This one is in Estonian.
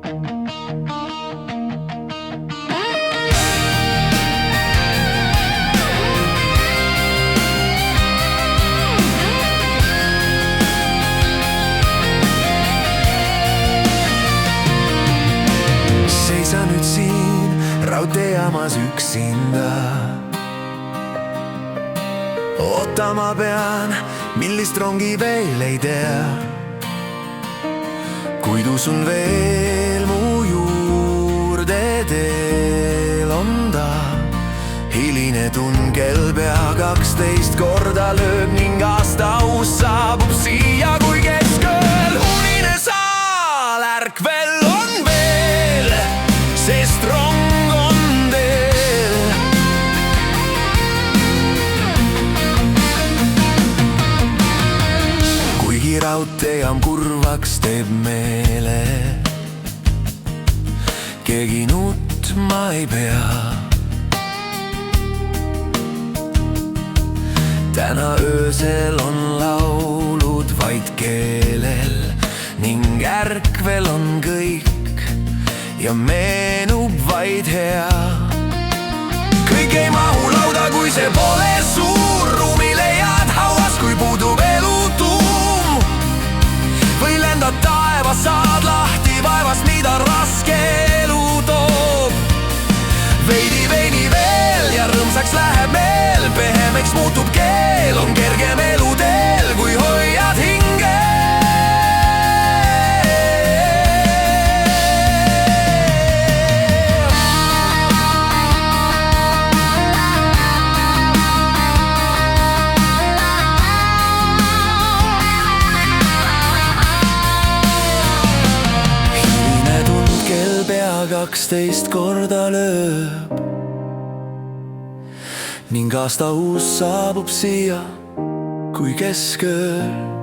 Seisa nüüd siin raudteejaamas üksinda. Ootama pean, millist rongi veel ei tea. Kuid usun veel mu juurde teel on ta. Hiline tund, kell pea 12 korda lööb ning aasta uus saabub siia kui keskööl. Unine saal ärkvel on veel, sest rong on teel. Kuigi raudteejaam kurvaks teeb meele, keegi nutma ei pea. Täna öösel on laulud vaid keelel ning ärkvel on kõik ja meenub vaid hea. Kõik ei mahu lauda, kui see pole suur. Ruumi leiad hauas, kui puudub elutuum. Või lendad taevas, saad lahti vaevast, mida raske elu toob. Veidi veel ja rõõmsaks läheb meel. Pehemeks muutub keel, on kergem elu teel, kui hoiad hinge. Hiline tund, kell pea 12 korda lööb ning aasta uus saabub siia kui keskööl.